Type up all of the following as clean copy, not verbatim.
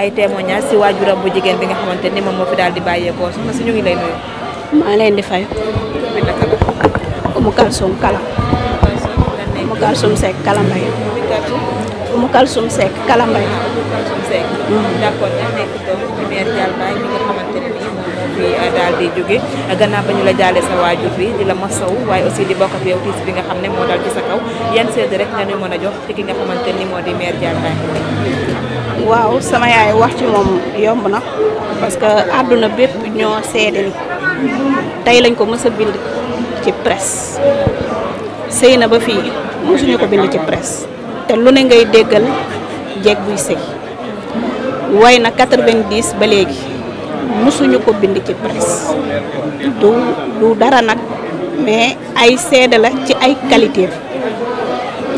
ay témoignage si waajuram bu jigéen bi nga xamante ni moom moo fi daal di bàyyeekoo soxna si ñu ngi lay nuyu. maa leen di fay. bi naka la. Umu Kalsum Kala. Umu Kalsum Seck Kala Mbaye. Umu Kalsum Seck Kala Mbaye. d'accord nga nekk doom ci maire Dial Baye mi nga xamante ne nii moom moo fi daal di jóge gannaaw ba ñu la jaale sa waajur bi di la masaw waaye aussi di bokk ak yow tiis bi nga xam ne moo dal ci sa kaw yan seede rek nga ñu mën a jox ci ki nga xamante ni moo di maire Dial Baye. waaw sama yaay wax ci moom yomb na parce que àdduna bépp ñoo seede ni tey lañ ko mës a bind ci presse sëy na ba fii mosuñu ko bind ci presse te lu ne ngay déggal jeeg buy sëy way na 90 ba léegi mosuñu ko bind ci presse du dara nag mais ay seede la ci ay qualité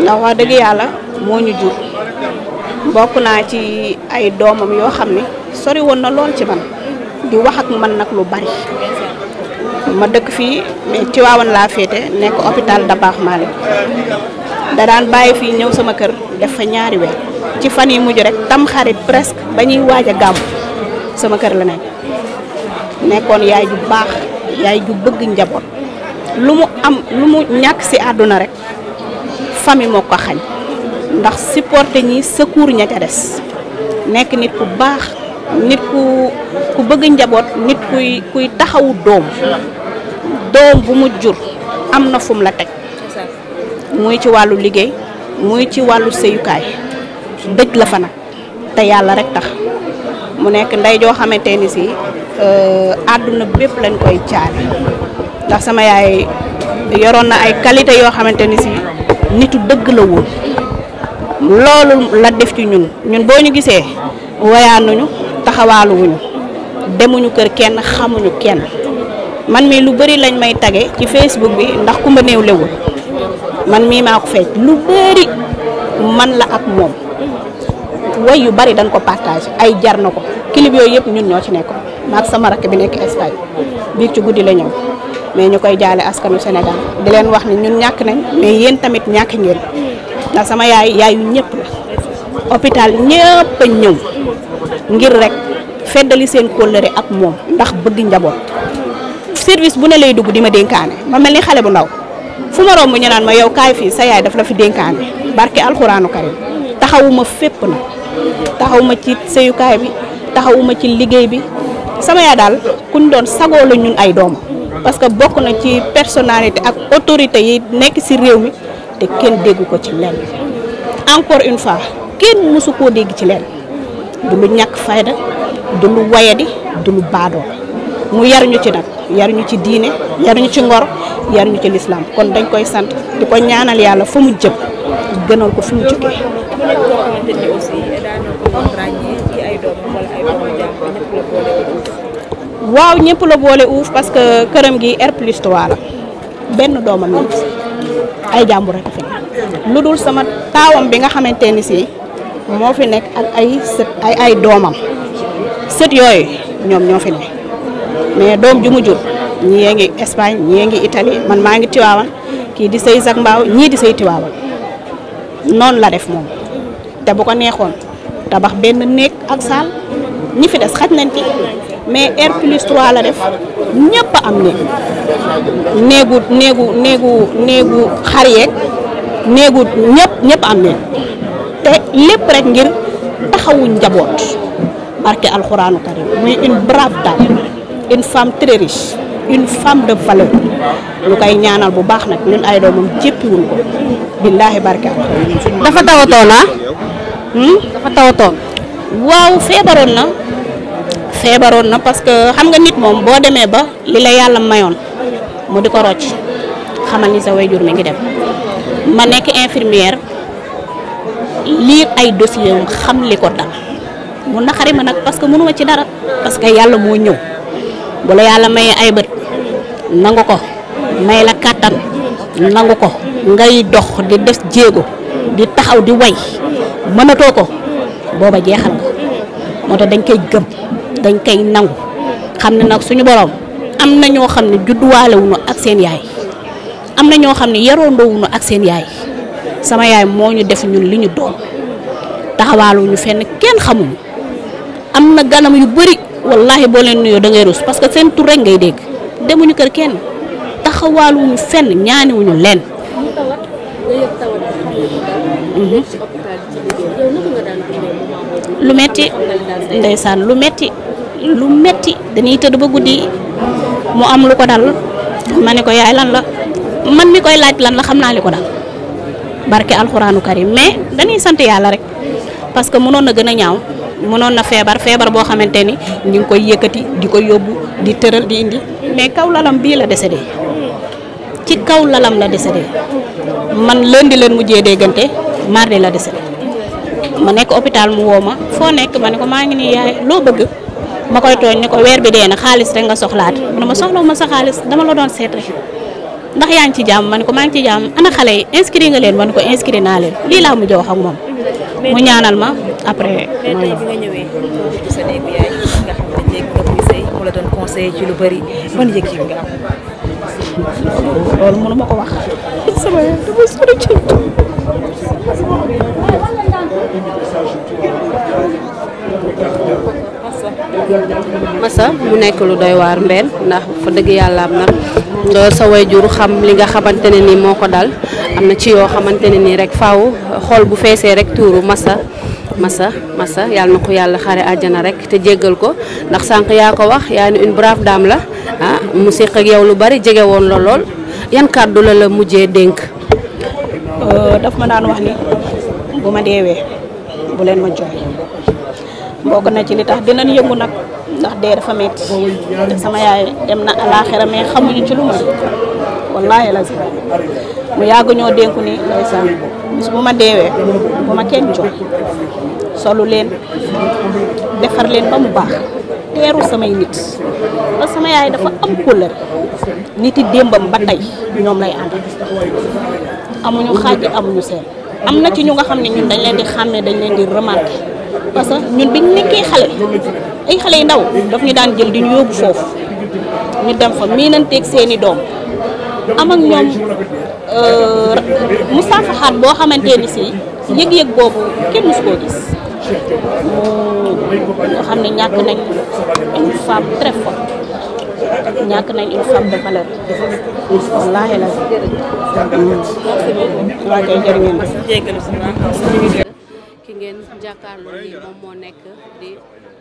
ndax wax dëgg yàlla moo ñu jur bokk naa ci ay doomam yoo xam ne sori woon na lool ci man di wax ak man nag lu bari ma dëkk fii mais Tivaouane laa féete nekk hôpital Dabakh Malick da daan bàyyi fii ñëw sama kër def fa ñaari weer ci fan yi mujj rek tam xarit presque ba ñuy waaj a gàmm sama kër la nekkoon yaay ju baax yaay ju bëgg njaboot lu mu am lu mu ñàkk ci àdduna rek famille moo ko xañ ndax supporter ñi secours ña ca des nekk nit ku baax nit ku bëgg njaboot nit kuy taxawu doom bu mu jur am na fu mu la teg muy ci wàllu liggéey muy ci wàllu sëyukaay dëj la fa nag te yàlla rek tax mu nekk ndey joo xamante ni si àdduna bépp lañ koy caale ndax sama yaay yoroon na ay qualité yoo xamante ni si nitu dëgg la woon loolu la def ci ñun boo ñu gisee wayaanuñu taxawaaluwuñu demuñu kër kenn xamuñu kenn man mii lu bari lañ may tage ci Facebook bi ndax kumba néew lewul man mii maa ko fecc lu bari man la ak moom way yu bari dañ ko partage ay jar na ko clip yooyu yëpp ñun ñoo ci nekkoon maak sama rakk bi nekk Espagne biir ci guddi la ñëw mais ñu koy jaale askanu Sénégal di leen wax ni ñun ñàkk nañ mais yéen tamit ñàkk ngeen ndax sama yaayu ñëpp la hôpital ñëpp a ñëw ngir rek feddali seen kóllëre ak moom ndax bëgg njaboot service bu ne lay dugg di ma dénkaane ma mel ni xale bu ndaw fu ma romb ñu naan ma yow kaay fii sa yaay daf la fi dénkaane barke alxuraanu karim taxawuma fépp na taxawuma ci sëyukaay bi taxawuma ci liggéey bi sama yaay daal kuñ doon sagoo la ñun ay doom parce que bokk na ci personnalité ak autorité yi nekk ci réew mi te kenn déggu ko ci lenn encore une fois kenn mësu koo dégg ci lenn du lu ñàkk fayda du lu wayadi du lu baadoo mu yar ñu ci nag yar ñu ci diine yar ñu ci ngor yar ñu ci lislaam kon dañ koy sant di ko ñaanal yàlla fa mu jëm gënal ko fi mu jógee. waaw ñëpp la boole uuf parce que këram gi R+3 la benn doomam ñi ay jàmbur rek fi lu dul sama taawam bi nga xamante ni si moo fi nekk ak ay sët ay doomam sët yooyu ñoom ñoo fi ne mais doom ju mu jur ñii ngi Espagne ñii ngi Italie man maa ngi Tivaouane kii di sëy Zac Mbao ñii di sëy Tivaouane noonu la def moom te bu ko neexoon tabax benn néeg ak saal ñi fi des xaj nañ ci mais R+3 la def ñëpp a am néegu xar yeeg néegu ñëpp am néeg te lépp rek ngir taxawu njaboot barke alxuraanu karim muy une brave dame une femme très riche une femme de valeur ñu koy ñaanal bu baax nag ñun ay doomam jéppiwul ko billaahi barke alxuraan. dafa tawatoon dafa tawatoon. waaw feebaroon na parce que xam nga nit moom boo demee ba li la yàlla mayoon mu di ko rocc xamal ni sa waajur mi ngi dem ma nekk infirmière lire ay dossier xam li ko dal mu naqari ma nag parce que mënuma ci dara parce que yàlla moo ñëw bu la yàlla mayee ay bët nangu ko may la kàttan nangu ko ngay dox di def jéego di taxaw di way mënatoo ko booba jeexal nga moo tax dañ koy gëm dañ koy nangu xam ne nag suñu borom am na ñoo xam ne judduwaalewuñu ak seen yaay am na ñoo xam ne yaroondoowuñu ak seen yaay sama yaay moo ñu def ñun li ñu doon taxawaaluñu fenn kenn xamuñu am na ganam yu bëri wallahi boo leen nuyoo da ngay rus parce que seen tur rek ngay dégg demuñu kër kenn taxawaaluwuñu fenn ñaaniwuñu leen. lu metti ndeysaan lu metti dañuy tëdd ba guddi mu am lu ko dal ma ne ko yaay lan la man mi koy laaj lan la xam naa li ko dal barke alxuraanu karim mais dañuy sant yàlla rek parce que mënoon na gën a ñaaw mënoon na feebar boo xamante ni ñu ngi koy yëkkati di ko yóbbu di tëral di indi mais kaw lalam bii la décédé ci kaw lalam la décédé man lundi leen mujjee déggante mardi la décédé ma nekk hôpital mu woo ma foo nekk ma ne ko maa ngi nii yaay loo bëgg ma koy tooñ ne ko weer bi dee na xaalis rek nga soxlaat mu ne ma soxlawu ma sa xaalis dama la doon seet rek ndax yaa ngi ci jàmm ma ne ko maa ngi ci jàmm ana xale yi inscrit nga leen ma ne ko inscrit naa leen lii laa mujj wax ak moom mu ñaanal ma après. mais tey bi nga ñëwee ci sa néegu yaay nga xam ne jéeg nga muy sëy mu la doon conseillé ci lu bëri ban yëg-yëg nga am. loolu mënu ma ko wax sama yaay dafa sori ci Massa mu nekk lu doy waar mbeen ndax fa dëgg yàlla am na nga sa wayjur xam li nga xamante ne nii moo ko dal am na ci yoo xamante ne nii rek faaw xool bu feesee rek tuuru Massa yàlla na ko yàlla xare àjjana rek te jéggal ko ndax sànq yaa ko wax yaa ni une brave dame la mu séq ak yow lu bari jege woon la lool yan kàddu la mujjee dénk. daf ma daan wax ni bu ma deewee bu leen ma jooy bokk na ci li tax dinañ yëngu nag ndax dee dafa metti te sama yaay dem na alaaxira mais xamuñu ci lu ma wallaahi la si mu yàgg ñoo dénku ni ndeysaan bis bu ma deewee bu ma kenn jooy solu leen defar leen ba mu baax teeru samay nit parce que sama yaay dafa am kóllëre nit yi démbam ba tey ñoom lay ànd amuñu xaaj amuñu seen am na ci ñu nga xam ne ñun dañ leen di xàmmee dañ leen di remarqué parce que ñun biñ nekkee xale ay xale yu ndaw daf ñu daan jël di ñu yóbbu foofu ñu dem fa miinanteeg seeni doom am ak ñoom musaafaxaat boo xamante ni si yëg-yëg boobu kenn musu koo gis nga xam ne ñàkk nañ une femme très forte ñàkk nañ une femme de valeur wallaahi la waa kay jërë ngeen ki ngeen jàkkaarloo nii moom moo nekk di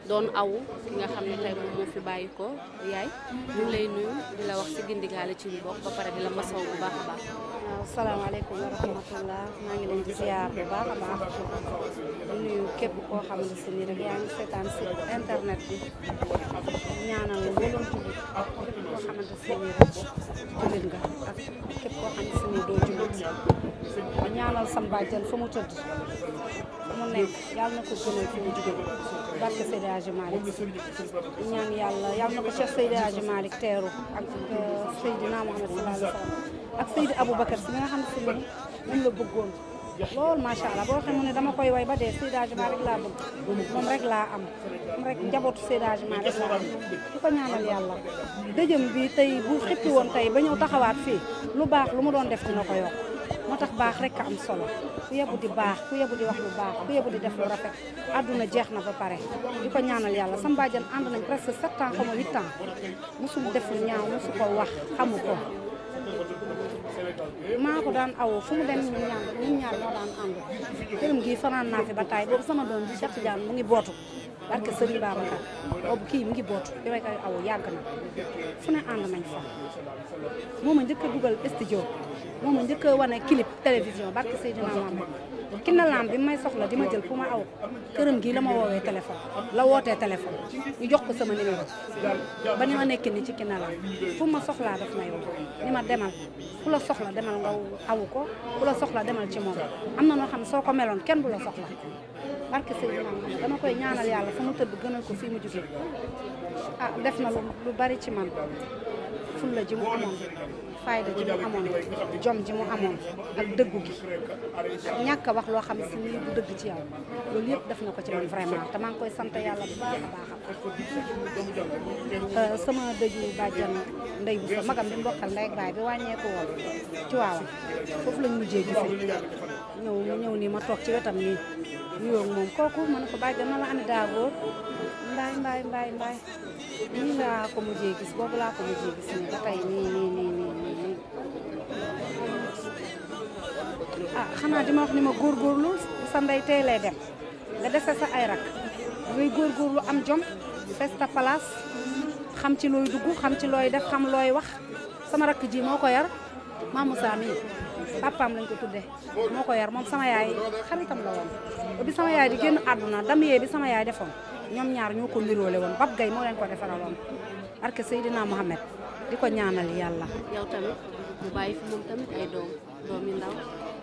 doon awu ki nga xam ne tey moom moo fi bàyyi ko yaay ñu ngi lay nuyu di la wax si gindigaale ci ñu bokk ba pare di la masaw bu baax a baax. waaw salaamaaleykum wa rahmatullah maa ngi leen di ziar bu baax a baax di nuyu képp koo xam ne si nii rek yaa ngi seetaan si internet bi ñaanal mbooloom jullit képp koo xamante si nii rek jullit nga ak képp koo xam ne si nii doo jullit ñaanal sam bàjjan fa mu tëdd mu nekk yàlla na ko gënal fi mu jóge barke Seydi Hadji Malick ñaan yàlla na ko Cheikh Seydi Hadji Malick teeru ak Seydina Muhammad sallallahu alayhi wa sallam ak Seydi Aboubacar si nga xam ne si ni moom la bëggoon loolu macha allah boo xam ne dama koy way ba dee Seydi Hadji Malick laa bëgg moom rek laa am moom rek njabootu Seydi Hadji Malick laa am di ko ñaanal yàlla dëjëm bi tey bu xippi woon tey ba ñëw taxawaat fii lu baax lu mu doon def dina ko yokk moo tax baax rek a am solo ku yebu di baax ku yebu di wax lu baax ku yebu di def lu rafet àdduna jeex na ba pare di ko ñaanal yàlla sama bàjjan ànd nañ presque 7 ans xaw ma 8 ans mosul def lu ñaaw mosu ko wax xamu ko maa ko daan aw fu mu dem ñun ñaar moo daan ànd këram gii fanaan naa fi ba taay boobu sama doom bi Cheikh Tidiane mu ngi bootu barke Serigne Babacar boobu kii mu ngi bootu bi may koy aw yàgg na fu ne ànd nañ fa moo ma njëkk a dugal studio moo ma njëkk a wane clip télévision barke Seydina Mohamed Kiné Lam bi may soxla di ma jël fu ma aw këram gii la ma woowee téléphone la wootee téléphone ñu jox ko sama numéro ba ni ma nekk ni ci Kiné Lam fu ma soxlaa daf may woo ni ma demal ku la soxla demal nga awu ko ku la soxla demal ci moom am na noo xam ne soo ko meloon kenn du la soxla barke Seydina Mohamed dama koy ñaanal yàlla fu mu tëdd gënal ko fii mu jógee ah def na lu bari ci man fulla ji mu amoon fayda ji mu amoon jom ji mu amoon ak dëggu gi ak ñàkk a wax loo xam ne si nii du dëgg ci yow loolu yëpp def na ko ci man vraiment te maa ngi koy sant yàlla bu baax a baax a sama dëju bàjjan ndey bu sa magam bi mbokkal ndey ak baay bi wàññeeku woon ci waawa foofu lañ mujjee gisee ñëw nii ma toog ci wetam nii nuyoo moom kooku ma ne ko bàjjan na la ani daagóor mbaay nii laa ko mujjee gis boobu laa ko mujjee gis nii ba tey nii ah xanaa di ma wax ni ma góorgóorlu sa ndey tey lay dem nga dese sa ay rak ngay góorgóorlu am jom fes ta place xam ci looy dugg xam ci looy def xam looy wax sama rakk ji moo ko yar Mame Moussa mii papaam lañ ko tuddee moo ko yar moom sama yaay xaritam la woon bi sama yaay di génn àdduna damyee bi sama yaay defoon ñoom ñaar ñoo ko niroole woon Bab Gay moo leen ko defaraloon barke Seydina Mohamed di ko ñaanal yàlla. yow tamit mu bàyyi fi moom tamit ay doom yu ndaw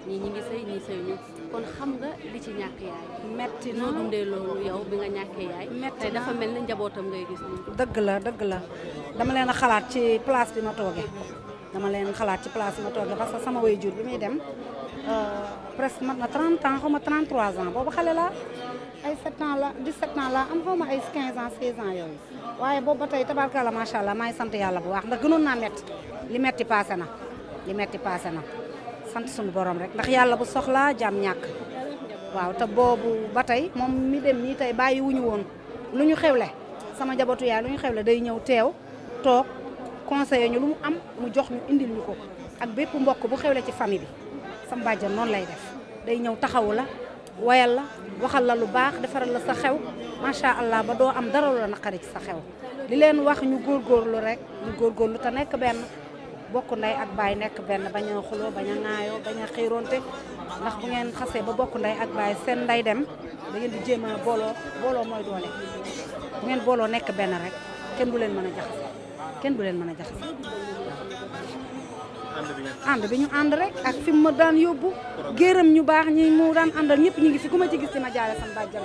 ñii ñi ngi sëy ñii sëy ñu kon xam nga li ci ñàkk yaay. metti na noo dundee loolu yow bi nga ñàkkee yaay. metti tey dafa mel ni njabootam ngay gis nii. dëgg la dama leen a xalaat ci place bi ma tooge dama leen xalaat ci place bi ma tooge parce que sama waajur bi muy dem presque mat na 30 ans xaw ma 33 ans boobu xale la ay 7 ans la 17 ans la am xaw ma ay 15 ans 16 ans yooyu waaye boobu ba tey tabarkalla macha allah maa ngi sant yàlla bu baax ndax gënoon naa métti li metti passé na sant suñu borom rek ndax yàlla bu soxlaa jàmm ñàkk waaw te boobu ba tey moom mi dem nii tey bàyyi wuñu woon lu ñu xewle sama njabootu yaay lu ñu xewle day ñëw teew toog conseiller ñu lu mu am mu jox ñu indil ñu ko ak bépp mbokk bu xewle ci famille bi sama bàjjan noonu lay def day ñëw taxawu la wayal la waxal la lu baax defaral la sa xew macha allah ba doo am dara lu la naqari ci sa xew li leen wax ñu góorgóorlu rek ñu góorgóorlu te nekk benn bokk ndey ak baay nekk benn bañ a xuloo bañ a ŋaayoo bañ a xiironte ndax bu ngeen xasee ba bokk ndey ak baay seen ndey dem da ngeen di jéem a booloo mooy doole bu ngeen booloo nekk benn rek kenn du leen mën a jaxase ànd bi ñu ànd rek ak fi mu ma daan yóbbu géeram ñu baax ñi mu daan àndal ñëpp ñu ngi fi ku ma ci gis di ma jaale sama bàjjan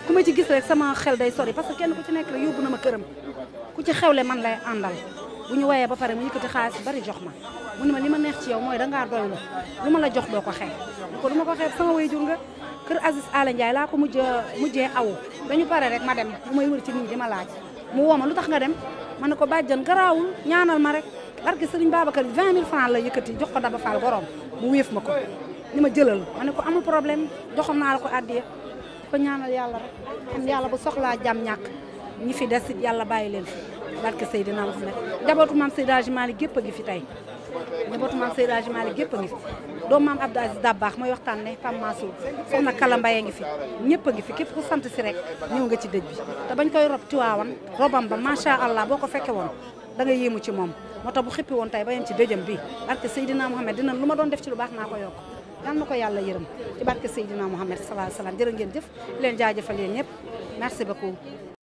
ku ma ci gis rek sama xel day sori parce que kenn ku ci nekk rek yóbbu na ma këram ku ci xewle man lay àndal bu ñu wayee ba pare mu yëkkati xaalis bari jox ma mu ne ma li ma neex ci yow mooy dangaa doylu lu ma la jox doo ko xeeb ko du ma ko xeeb sama waajur nga kër Aziz Ala Ndiaye laa ko mujjee awu dañu pare rek ma dem bu may wër ci nit di ma laaj mu woo ma lu tax nga dem ma ne ko bàjjan garaawul ñaanal ma rek barke Sëriñ Babacar 20 000 francs la yëkkati jox ko Daba Fall gorom mu wéef ma ko ni ma jëlal ma ne ko amul problème joxoon naa la ko addiya ko ñaanal yàlla rek xam yàlla bu soxlaa jàmm ñàkk ñi fi des it yàlla bàyyi leen fi barke Seydina Muhammad njabootu maam Seydi Hadji Malick gépp a ngi fi tey njabootu maam Seydi Hadji Malick gépp a ngi fi doomu maam Abdou Aziz Dabakh mooy waxtaan ne Pam Mansour soxna Kala Mbaye ngi fi ñëpp a ngi fi képp ku sant si rek ñëw nga ci dëj bi te bañ koy rob Tiwaawan robam ba macha allah boo ko fekke woon da nga yéemu ci moom moo tax bu xippi woon tey ba yem ci dëjëm bi barke Seydina Muhammad dina lu ma doon def ci lu baax naa ko yokk yal na ko yàlla yërëm ci barke Seydina Muhammad sallallahu alayhi wa sallam jërë ngeen jëf leen jaajëfal yéen ñëpp merci beaucoup